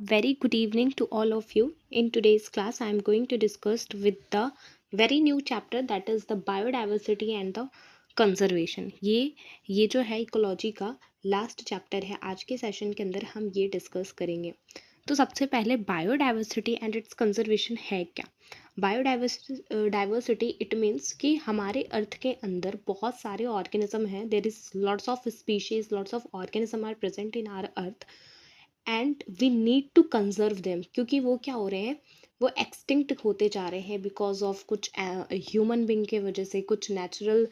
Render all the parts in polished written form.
Very good evening to all of you. In today's class, I am going to discuss with the very new chapter that is the biodiversity and the conservation. ये जो है ecology का last chapter है. आज के session के अंदर हम ये डिस्कस करेंगे. तो सबसे पहले बायोडाइवर्सिटी एंड इट्स कंजर्वेशन है क्या. बायोडाइवर्सिटी इट मीन्स कि हमारे अर्थ के अंदर बहुत सारे ऑर्गेनिज्म हैं. There is lots of species, lots of organism are present in our earth and we need to conserve them, क्योंकि वो क्या हो रहे हैं, वो एक्सटिंक्ट होते जा रहे हैं बिकॉज ऑफ कुछ ह्यूमन बींग के वजह से, कुछ नेचुरल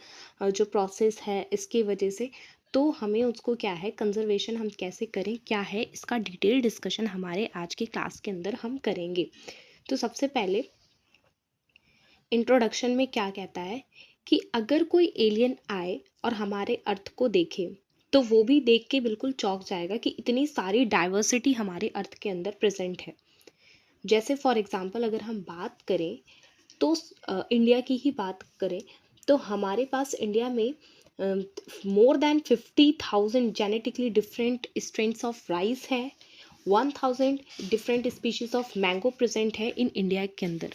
जो प्रोसेस है इसकी वजह से. तो हमें उसको क्या है, कंजर्वेशन हम कैसे करें, क्या है इसका डिटेल डिस्कशन हमारे आज की क्लास के अंदर हम करेंगे. तो सबसे पहले इंट्रोडक्शन में क्या कहता है कि अगर कोई एलियन आए और हमारे अर्थ को देखे तो वो भी देख के बिल्कुल चौंक जाएगा कि इतनी सारी डाइवर्सिटी हमारे अर्थ के अंदर प्रेजेंट है. जैसे फॉर एग्जांपल अगर हम बात करें तो इंडिया की ही बात करें तो हमारे पास इंडिया में मोर than 50,000 genetically different strains of rice है. 1,000 different species of mango present है इन इंडिया के अंदर.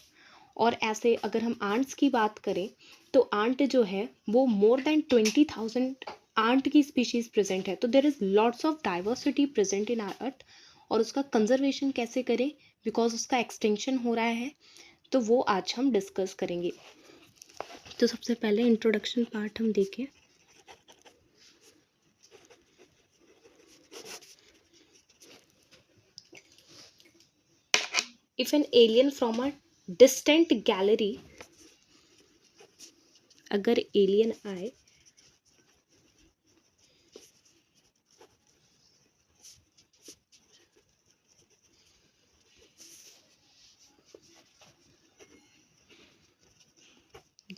और ऐसे अगर हम आंट्स की बात करें तो आंट जो है वो मोर देन 20,000 आंट की स्पीशीज प्रेजेंट है. तो there is lots of diversity present in our earth. और उसका कंजर्वेशन कैसे करें, बिकॉज उसका एक्सटेंशन हो रहा है, तो वो आज हम डिस्कस करेंगे. तो सबसे पहले इंट्रोडक्शन पार्ट हम देखें. If an alien from a distant gallery, अगर एलियन आए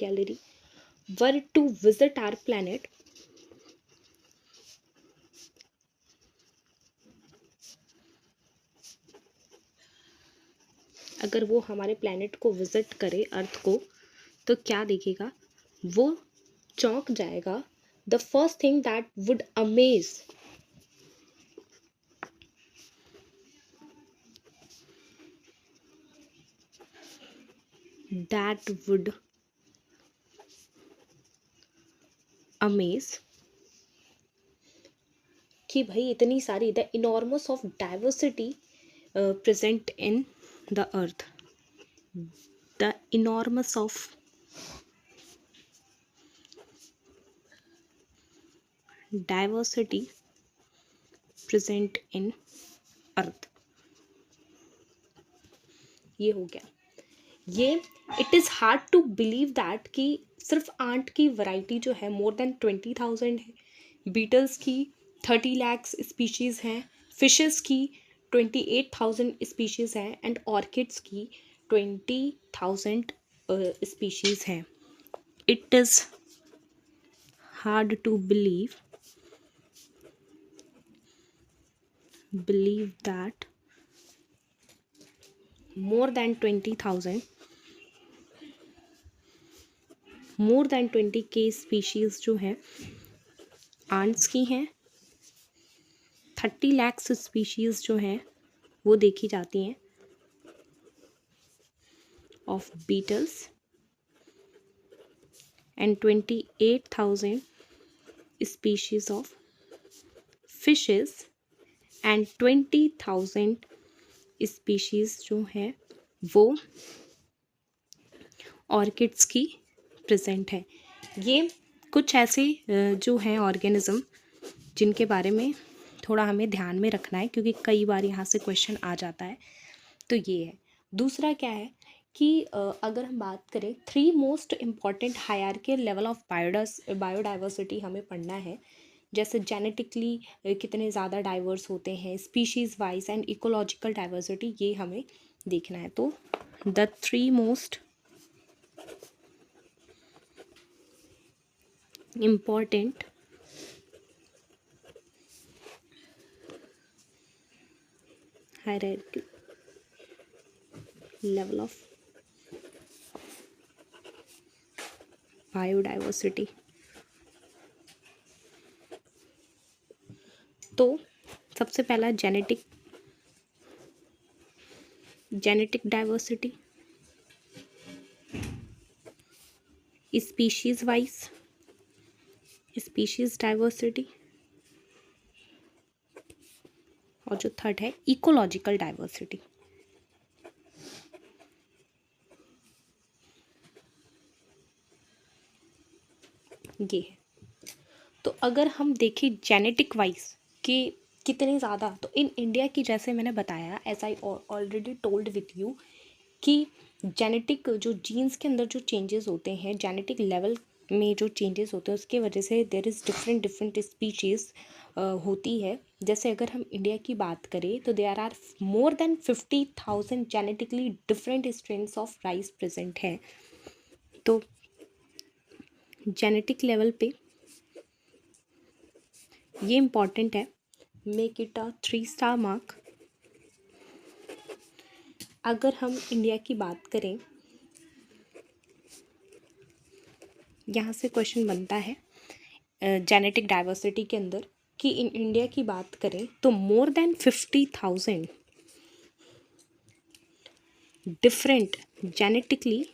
gallery were to visit our planet, अगर वो हमारे प्लैनेट को विजिट करे, अर्थ को, तो क्या देखेगा, वो चौंक जाएगा. The first thing that would amaze, that would amaze कि भाई इतनी सारी, the enormous of diversity present in the earth, the enormous of diversity present in earth. ये हो गया. ये it is hard to believe that कि सिर्फ आंट की वैरायटी जो है मोर देन 20,000 है, बीटल्स की 30 lakhs स्पीशीज़ हैं, फिशेस की 28,000 स्पीशीज़ हैं एंड ऑर्किड्स की 20,000 स्पीशीज़ हैं. It is hard to believe that more than 20,000, more than 20K species जो है आंट्स की हैं. 30 lakhs स्पीशीज़ जो हैं वो देखी जाती हैं of beetles and 28,000 species of fishes and 20,000 species जो है वो ऑर्किड्स की प्रेजेंट है. ये कुछ ऐसे जो हैं ऑर्गेनिज्म जिनके बारे में थोड़ा हमें ध्यान में रखना है, क्योंकि कई बार यहाँ से क्वेश्चन आ जाता है. तो ये है. दूसरा क्या है कि अगर हम बात करें 3 most important hierarchical level of biodiversity हमें पढ़ना है. जैसे जेनेटिकली कितने ज़्यादा डाइवर्स होते हैं, species wise and ecological diversity, ये हमें देखना है. तो the 3 most important hierarchy level of biodiversity. तो सबसे पहला genetic genetic diversity, species wise, species diversity, और जो थर्ड है इकोलॉजिकल डाइवर्सिटी। ये है। तो अगर हम देखें जेनेटिक वाइज कि कितने ज़्यादा, तो इन इंडिया की, जैसे मैंने बताया, as I already told with you, कि जेनेटिक जो जीन्स के अंदर जो चेंजेस होते हैं, जेनेटिक लेवल में जो चेंजेस होते हैं, उसके वजह से there is different different species होती है। जैसे अगर हम इंडिया की बात करें तो there are more than 50,000 genetically different strains of rice present है। तो जेनेटिक लेवल पे ये इम्पॉर्टेंट है, make it a 3 star mark. अगर हम इंडिया की बात करें, यहाँ से क्वेश्चन बनता है जेनेटिक डाइवर्सिटी के अंदर कि इन इंडिया की बात करें तो मोर than 50,000 different genetically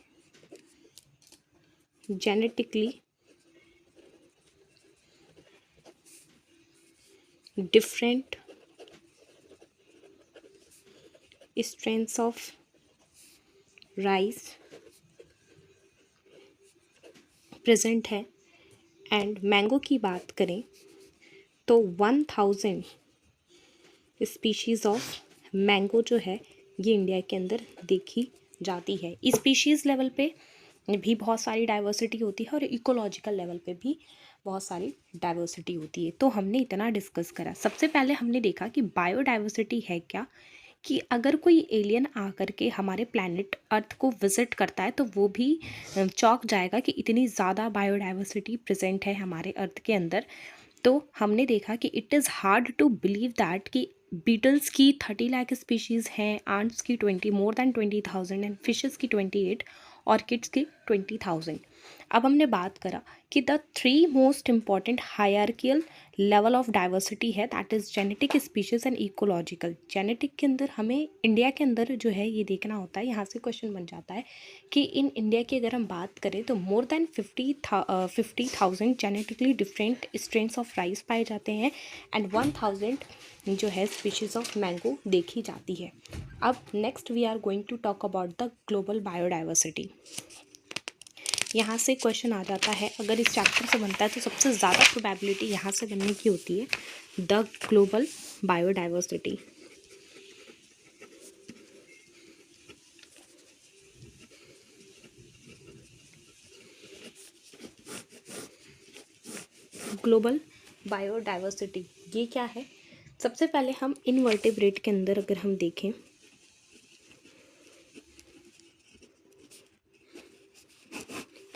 different strains of rice present है। एंड मैंगो की बात करें तो 1000 स्पीशीज़ ऑफ मैंगो जो है ये इंडिया के अंदर देखी जाती है। स्पीशीज़ लेवल पे भी बहुत सारी डाइवर्सिटी होती है और इकोलॉजिकल लेवल पे भी बहुत सारी डाइवर्सिटी होती है। तो हमने इतना डिस्कस करा। सबसे पहले हमने देखा कि बायोडाइवर्सिटी है क्या, कि अगर कोई एलियन आकर के हमारे प्लैनेट अर्थ को विजिट करता है तो वो भी चौंक जाएगा कि इतनी ज़्यादा बायोडाइवर्सिटी प्रेजेंट है हमारे अर्थ के अंदर। तो हमने देखा कि it is hard to believe that कि बीटल्स की 30 लाख स्पीशीज़ हैं, आंट्स की मोर देन 20,000 एंड फिशेस की 28, ऑर्किड्स की 20,000। अब हमने बात करा कि the 3 most important hierarchical level of diversity है, that is genetic, species and ecological. Genetic के अंदर हमें इंडिया के अंदर जो है ये देखना होता है। यहाँ से क्वेश्चन बन जाता है कि इन इंडिया की अगर हम बात करें तो मोर than 50,000 genetically different strains of rice पाए जाते हैं एंड 1000 जो है स्पीशीज़ ऑफ मैंगो देखी जाती है। अब next we are going to talk about the global biodiversity. यहाँ से क्वेश्चन आ जाता है, अगर इस चैप्टर से बनता है तो सबसे ज़्यादा प्रोबेबिलिटी यहाँ से बनने की होती है the global biodiversity. Global biodiversity ये क्या है? सबसे पहले हम इनवर्टेब्रेट के अंदर अगर हम देखें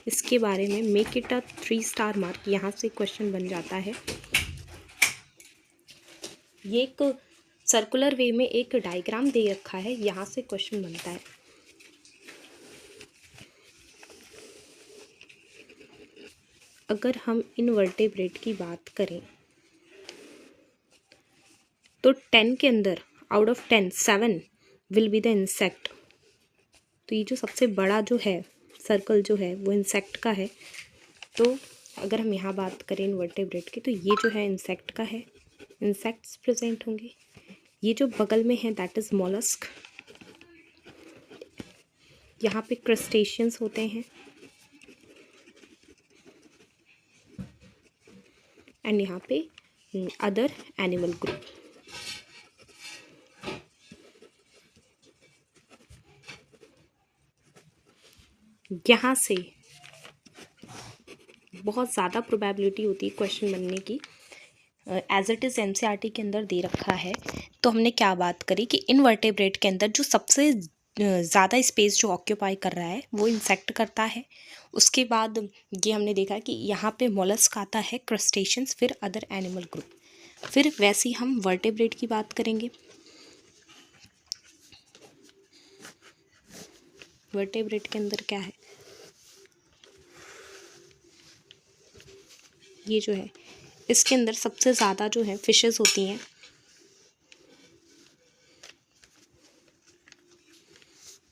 इसके बारे में, make it a 3 star mark. यहाँ से क्वेश्चन बन जाता है, ये एक सर्कुलर वे में एक डायग्राम दे रखा है, यहाँ से क्वेश्चन बनता है। अगर हम इनवर्टेब्रेट की बात करें तो 10 के अंदर out of 10 7 will be the insect. तो ये जो सबसे बड़ा जो है सर्कल जो है वो इंसेक्ट का है। तो अगर हम यहाँ बात करें इनवर्टेब्रेट की तो ये जो है इंसेक्ट का है, इंसेक्ट्स प्रेजेंट होंगे। ये जो बगल में है दैट इज़ मोलस्क। यहाँ पे क्रस्टेशियंस होते हैं एंड यहाँ पे अदर एनिमल ग्रुप। यहाँ से बहुत ज़्यादा प्रोबेबिलिटी होती है क्वेश्चन बनने की। एज इट इज़ एनसीईआरटी के अंदर दे रखा है। तो हमने क्या बात करी कि इनवर्टेब्रेट के अंदर जो सबसे ज़्यादा स्पेस जो ऑक्यूपाई कर रहा है वो इंसेक्ट करता है। उसके बाद ये हमने देखा कि यहाँ पे मोलस्क आता है, क्रस्टेशियंस, फिर अदर एनिमल ग्रुप। फिर वैसे ही हम वर्टेब्रेट की बात करेंगे। वर्टेब्रेट के अंदर क्या है, ये जो है इसके अंदर सबसे ज़्यादा जो है फिशेस होती हैं।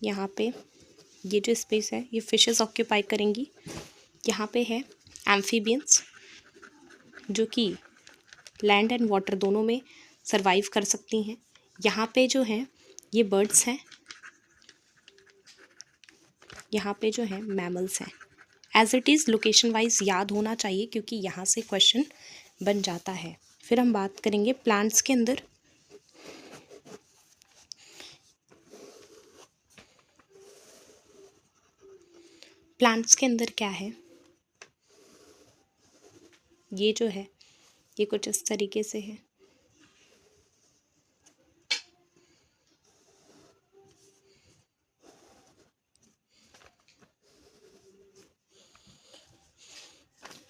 यहाँ पे ये जो स्पेस है ये फिशेस ऑक्यूपाई करेंगी। यहाँ पे है एम्फीबियंस जो कि लैंड एंड वाटर दोनों में सरवाइव कर सकती हैं। यहाँ पे जो है ये बर्ड्स हैं, यहाँ पे जो है मैमल्स हैं। As it is location wise याद होना चाहिए क्योंकि यहाँ से क्वेश्चन बन जाता है। फिर हम बात करेंगे प्लांट्स के अंदर। प्लांट्स के अंदर क्या है, ये जो है ये कुछ इस तरीके से है।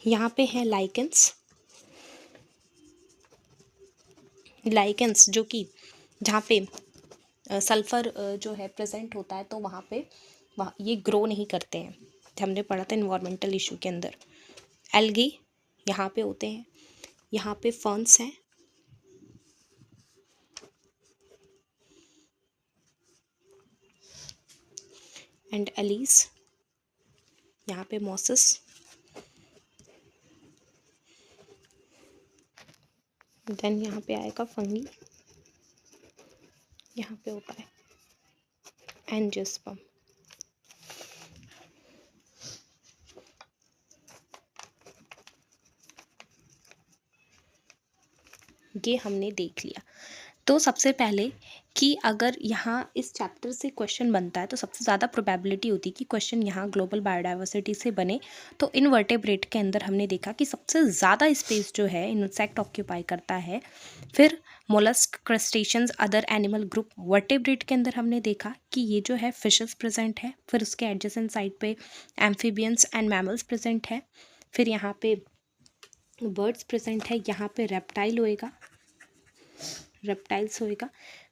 यहाँ पे है लाइकेंस, लाइकेंस जो कि जहाँ पे सल्फर जो है प्रेजेंट होता है तो वहाँ ये ग्रो नहीं करते हैं, हमने पढ़ा था इन्वायरमेंटल इशू के अंदर। एल्गी यहाँ पे होते हैं, यहाँ पे फर्न्स हैं, एंड एलीज, यहाँ पे मॉसेस, देन यहाँ पे आएगा फंगी, यहाँ पे होता है एंजियोस्पर्म। ये हमने देख लिया। तो सबसे पहले कि अगर यहाँ इस चैप्टर से क्वेश्चन बनता है तो सबसे ज़्यादा प्रोबेबिलिटी होती है कि क्वेश्चन यहाँ ग्लोबल बायोडाइवर्सिटी से बने। तो इनवर्टेब्रेट के अंदर हमने देखा कि सबसे ज़्यादा स्पेस जो है इंसेक्ट ऑक्यूपाई करता है। फिर mollusc, crustaceans, other animal group. Vertebrate के अंदर हमने देखा कि ये जो है फिशेस प्रेजेंट है। फिर उसके एडजेसेंट साइड पे एम्फीबियंस एंड मैमल्स प्रेजेंट है। फिर यहाँ पे बर्ड्स प्रेजेंट है, यहाँ पे रेप्टाइल होएगा, रेप्टाइल्स होएगा।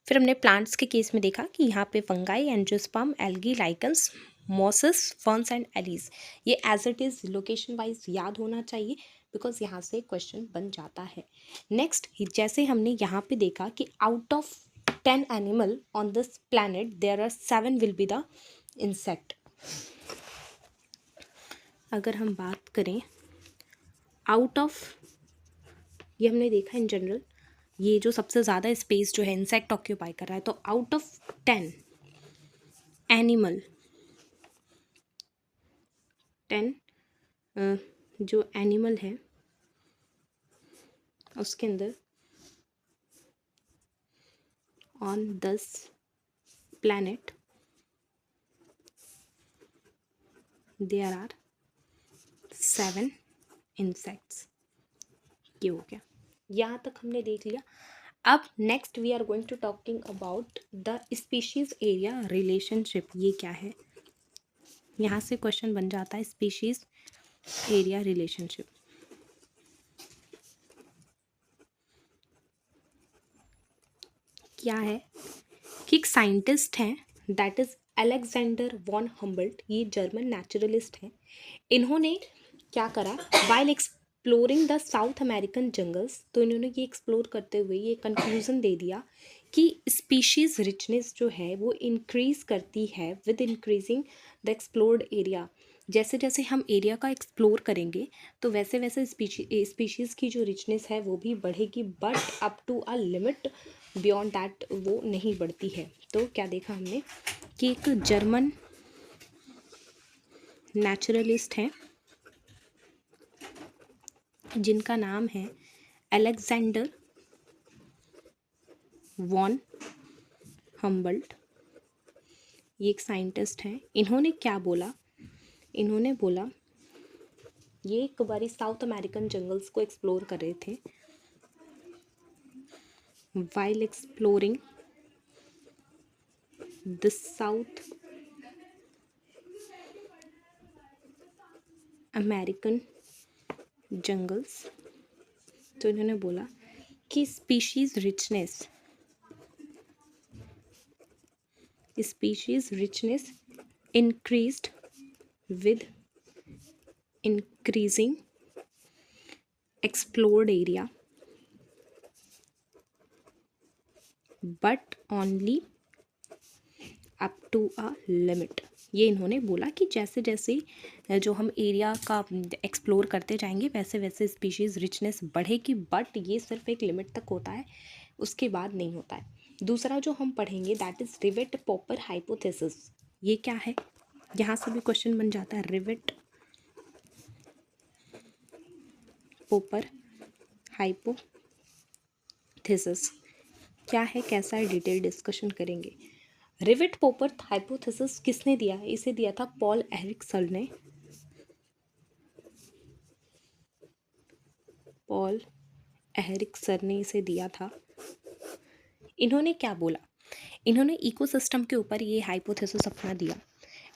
फिर हमने प्लांट्स के केस में देखा कि यहाँ पे fungi, angiosperm, algae, lichens, mosses, ferns and allies. ये as it is location wise याद होना चाहिए बिकॉज यहाँ से क्वेश्चन बन जाता है। नेक्स्ट, जैसे हमने यहाँ पे देखा कि out of 10 animal on this planet there are 7 will be the insect. अगर हम बात करें आउट ऑफ, ये हमने देखा इन जनरल ये जो सबसे ज़्यादा स्पेस जो है इंसेक्ट ऑक्यूपाई कर रहा है, तो आउट ऑफ 10 एनिमल, 10 जो एनिमल है उसके अंदर on this planet there are 7 insects. ये हो गया, यहाँ तक हमने देख लिया। अब next we are going to talking about the species area relationship. ये क्या है, यहाँ से क्वेश्चन बन जाता है स्पीशीज एरिया रिलेशनशिप। क्या है कि एक साइंटिस्ट हैं दैट इज अलेक्जेंडर वॉन हम्बल्ट, ये जर्मन नेचुरलिस्ट हैं। इन्होंने क्या करा, while exploring the South American jungles, तो इन्होंने ये एक्सप्लोर करते हुए ये कंक्लूजन दे दिया कि स्पीशीज रिचनेस जो है वो इंक्रीज करती है with increasing the explored area. जैसे जैसे हम एरिया का एक्सप्लोर करेंगे तो वैसे वैसे स्पीशीज़ की जो रिचनेस है वो भी बढ़ेगी, but up to a limit, beyond that वो नहीं बढ़ती है। तो क्या देखा हमने कि एक जर्मन नेचुरलिस्ट हैं जिनका नाम है अलेक्जेंडर वॉन हम्बल्ट, ये एक साइंटिस्ट हैं। इन्होंने क्या बोला, इन्होंने बोला ये एक बारी साउथ अमेरिकन जंगल्स को एक्सप्लोर कर रहे थे। While exploring the South American jungles, तो इन्होंने बोला कि species richness increased with increasing explored area, but only up to a limit. ये इन्होंने बोला कि जैसे जैसे जो हम एरिया का एक्सप्लोर करते जाएंगे वैसे वैसे स्पीशीज़ रिचनेस बढ़ेगी, बट ये सिर्फ एक लिमिट तक होता है, उसके बाद नहीं होता है। दूसरा जो हम पढ़ेंगे that is rivet popper hypothesis. ये क्या है, यहाँ से भी क्वेश्चन बन जाता है। रिवेट पॉपर हाइपोथेसिस क्या है, कैसा है, डिटेल डिस्कशन करेंगे। रिवेट पॉपर हाइपोथेसिस किसने दिया है? इसे दिया था पॉल एरिक्सन ने। पॉल एरिक्सन ने इसे दिया था। इन्होंने क्या बोला, इन्होंने इकोसिस्टम के ऊपर ये हाइपोथेसिस अपना दिया।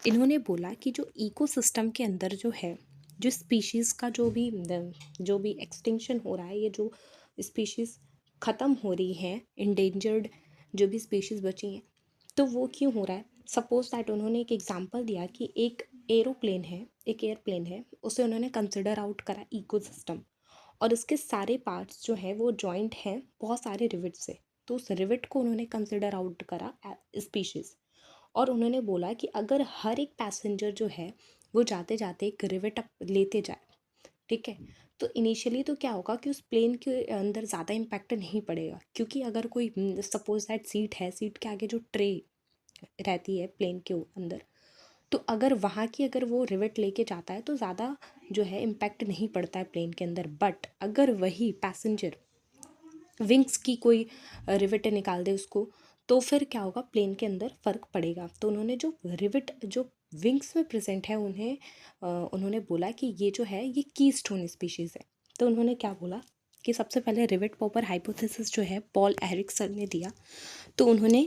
इन्होंने बोला कि जो इकोसिस्टम के अंदर जो है, जो स्पीशीज़ का जो भी एक्सटिंक्शन हो रहा है, ये जो स्पीशीज़ ख़त्म हो रही हैं, इंडेंजर्ड जो भी स्पीशीज़ बची हैं, तो वो क्यों हो रहा है। सपोज दैट उन्होंने एक एग्जांपल दिया कि एक एयरप्लेन है, उसे उन्होंने कंसिडर आउट करा इकोसिस्टम, और उसके सारे पार्ट्स जो हैं वो जॉइंट हैं बहुत सारे रिविट से। तो उस रिविट को उन्होंने कंसिडर आउट करा स्पीशीज़, और उन्होंने बोला कि अगर हर एक पैसेंजर जो है वो जाते जाते एक रिवेट अप लेते जाए, ठीक है, तो इनिशियली तो क्या होगा कि उस प्लेन के अंदर ज़्यादा इम्पैक्ट नहीं पड़ेगा, क्योंकि अगर कोई सपोज दैट सीट है, सीट के आगे जो ट्रे रहती है प्लेन के अंदर, तो अगर वहाँ की अगर वो रिवेट लेके जाता है तो ज़्यादा जो है इम्पैक्ट नहीं पड़ता है प्लेन के अंदर। बट अगर वही पैसेंजर विंग्स की कोई रिवेट निकाल दे उसको, तो फिर क्या होगा, प्लेन के अंदर फ़र्क पड़ेगा। तो उन्होंने जो रिवेट जो विंग्स में प्रेजेंट है उन्होंने बोला कि ये जो है ये कीस्टोन स्पीशीज़ है। तो उन्होंने क्या बोला कि सबसे पहले रिवेट पॉपर हाइपोथेसिस जो है पॉल एरिक्सन ने दिया। तो उन्होंने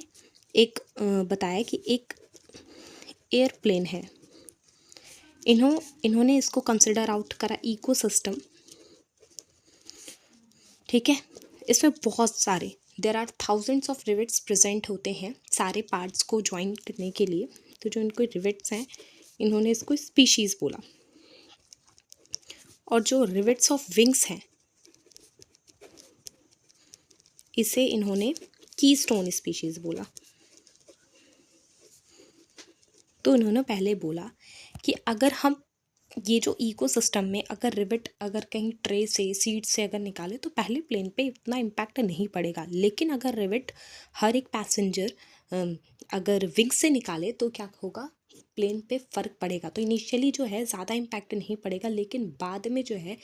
एक बताया कि एक एयरप्लेन है, इन्होंने इसको कंसिडर आउट करा इकोसिस्टम, ठीक है। इसमें बहुत सारे there are thousands of rivets present होते हैं सारे पार्ट्स को ज्वाइन करने के लिए। तो जो इनको रिवेट्स हैं, इन्होंने इसको स्पीशीज़ बोला, और जो रिवेट्स ऑफ विंग्स हैं इसे इन्होंने कीस्टोन स्पीशीज़ बोला। तो इन्होंने पहले बोला कि अगर हम ये जो इकोसिस्टम में अगर रिवेट अगर कहीं ट्रे से सीट से अगर निकाले तो पहले प्लेन पे इतना इम्पैक्ट नहीं पड़ेगा, लेकिन अगर रिवेट हर एक पैसेंजर अगर विंग से निकाले तो क्या होगा, प्लेन पे फ़र्क पड़ेगा। तो इनिशियली जो है ज़्यादा इम्पैक्ट नहीं पड़ेगा, लेकिन बाद में जो है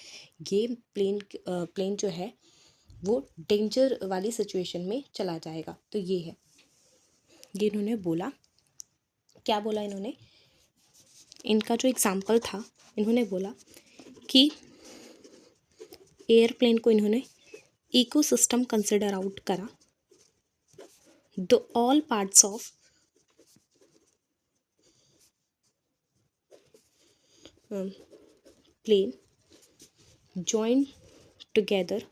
ये प्लेन जो है वो डेंजर वाली सिचुएशन में चला जाएगा। तो ये है, ये इन्होंने बोला। क्या बोला इन्होंने, इनका जो एग्ज़ाम्पल था, इन्होंने बोला कि एयरप्लेन को इन्होंने इकोसिस्टम कंसिडर आउट करा, the all parts of plane join together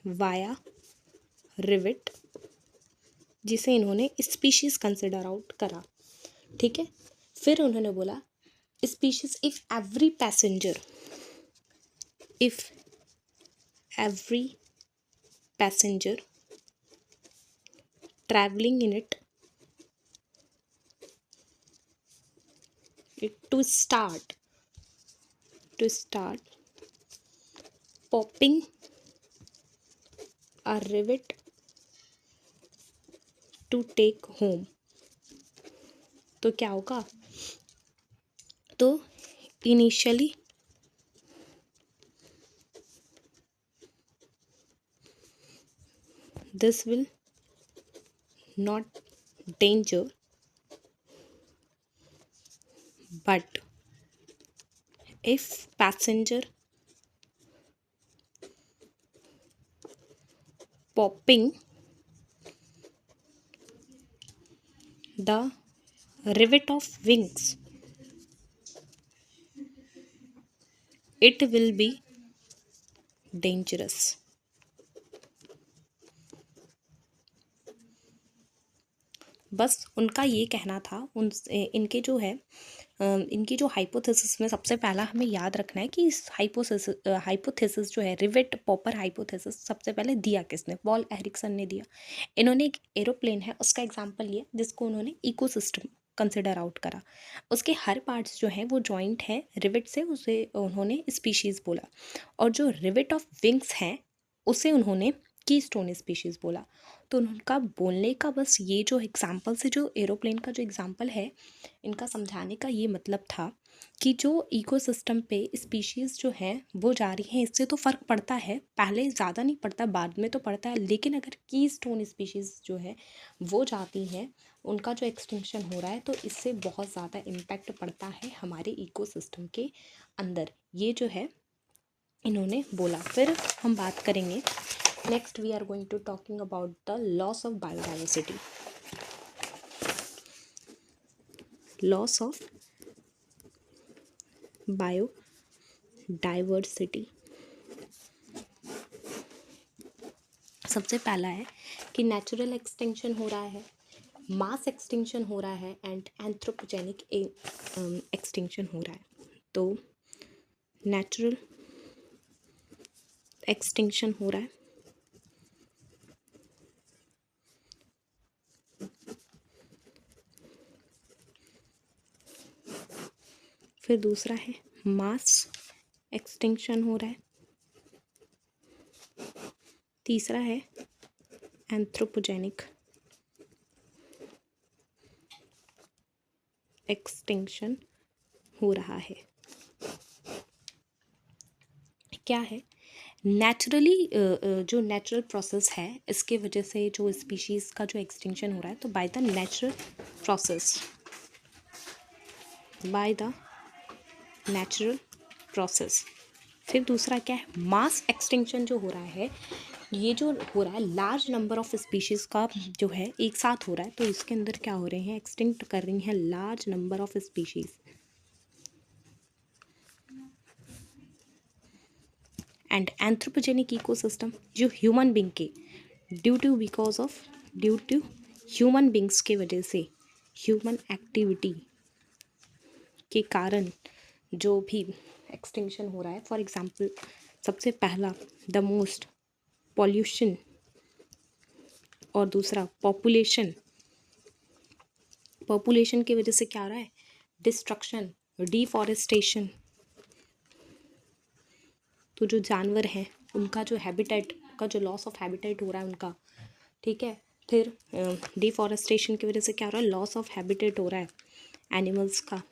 via rivet, जिसे इन्होंने स्पीशीज़ कंसिडर आउट करा, ठीक है। फिर उन्होंने बोला species if every passenger traveling in it to start popping a rivet to take home, तो क्या होगा, तो initially this will not danger, but if passenger popping the rivet of wings, it will be dangerous। बस उनका ये कहना था, इनके जो है इनकी जो हाइपोथेसिस में सबसे पहला हमें याद रखना है कि इस हाइपोथेसिस जो है, रिवेट पॉपर हाइपोथेसिस, सबसे पहले दिया किसने? पॉल एरिक्सन ने दिया। इन्होंने एक एरोप्लेन है उसका एग्जाम्पल लिया जिसको उन्होंने इकोसिस्टम कंसिडर आउट करा। उसके हर पार्ट्स जो हैं वो जॉइंट है रिवेट से, उसे उन्होंने स्पीशीज़ बोला। और जो रिवेट ऑफ विंग्स हैं उसे उन्होंने कीस्टोन स्पीशीज़ बोला। तो उनका बोलने का बस ये जो एग्जाम्पल से, जो एरोप्लेन का जो एग्जाम्पल है, इनका समझाने का ये मतलब था कि जो इकोसिस्टम पे स्पीशीज़ जो हैं वो जा रही हैं, इससे तो फ़र्क पड़ता है, पहले ज़्यादा नहीं पड़ता, बाद में तो पड़ता है, लेकिन अगर कीस्टोन स्पीशीज़ जो है वो जाती हैं, उनका जो एक्सटिंक्शन हो रहा है, तो इससे बहुत ज़्यादा इम्पैक्ट पड़ता है हमारे इकोसिस्टम के अंदर। ये जो है इन्होंने बोला। फिर हम बात करेंगे, next we are going to talking about the loss of biodiversity. Loss of biodiversity. सबसे पहला है कि नेचुरल एक्सटिंक्शन हो रहा है, मास एक्सटिंक्शन हो रहा है, एंड एंथ्रोपोजेनिक एक्सटिंक्शन हो रहा है। तो नेचुरल एक्सटिंक्शन हो रहा है, फिर दूसरा है मास एक्सटिंक्शन हो रहा है, तीसरा है एंथ्रोपोजेनिक एक्सटिंक्शन हो रहा है। क्या है? नेचुरली जो नेचुरल प्रोसेस है, इसके वजह से जो स्पीशीज़ का जो एक्सटिंक्शन हो रहा है, तो by the natural process, by the natural process. फिर दूसरा क्या है? मास एक्सटिंक्शन जो हो रहा है, ये जो हो रहा है लार्ज नंबर ऑफ स्पीशीज़ का जो है एक साथ हो रहा है, तो इसके अंदर क्या हो रहे हैं? एक्सटिंक्ट कर रही हैं large number of species. And anthropogenic ecosystem, जो ह्यूमन बींग के ड्यू टू ह्यूमन बींग्स के वजह से, ह्यूमन एक्टिविटी के कारण जो भी एक्सटिंक्शन हो रहा है, फॉर एग्जांपल सबसे पहला द मोस्ट पॉल्यूशन, और दूसरा पॉपुलेशन की वजह से क्या हो रहा है? Destruction, deforestation. तो जो जानवर हैं उनका जो हैबिटेट का जो लॉस ऑफ हैबिटेट हो रहा है उनका, ठीक है। फिर डिफॉरेस्टेशन की वजह से क्या हो रहा है? लॉस ऑफ हैबिटेट हो रहा है एनिमल्स का,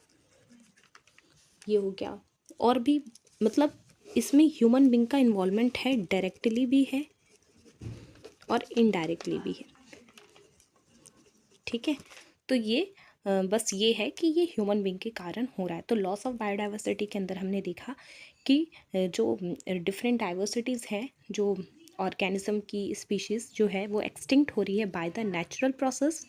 ये हो गया। और भी मतलब इसमें ह्यूमन बींग का इन्वॉल्वमेंट है, डायरेक्टली भी है और इनडायरेक्टली भी है, ठीक है। तो ये बस ये है कि ये ह्यूमन बींग के कारण हो रहा है। तो लॉस ऑफ बायोडाइवर्सिटी के अंदर हमने देखा कि जो डिफरेंट डाइवर्सिटीज़ हैं, जो ऑर्गेनिज्म की स्पीशीज़ जो है वो एक्सटिंक्ट हो रही है by the natural process,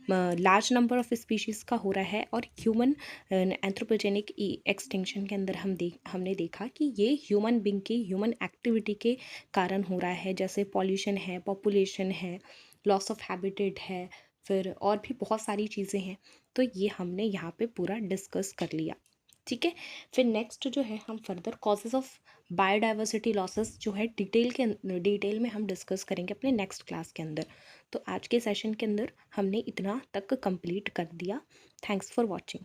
large number of species का हो रहा है। और ह्यूमन एंथ्रोपोजेनिक एक्सटिंक्शन के अंदर हमने देखा कि ये ह्यूमन बींग की ह्यूमन एक्टिविटी के कारण हो रहा है, जैसे पॉल्यूशन है, पॉपुलेशन है, लॉस ऑफ हैबिटेट है, फिर और भी बहुत सारी चीज़ें हैं। तो ये हमने यहाँ पे पूरा डिस्कस कर लिया, ठीक है। फिर नेक्स्ट जो है हम further causes of biodiversity losses जो है डिटेल में हम डिस्कस करेंगे अपने नेक्स्ट क्लास के अंदर। तो आज के सेशन के अंदर हमने इतना तक कंप्लीट कर दिया। Thanks for watching.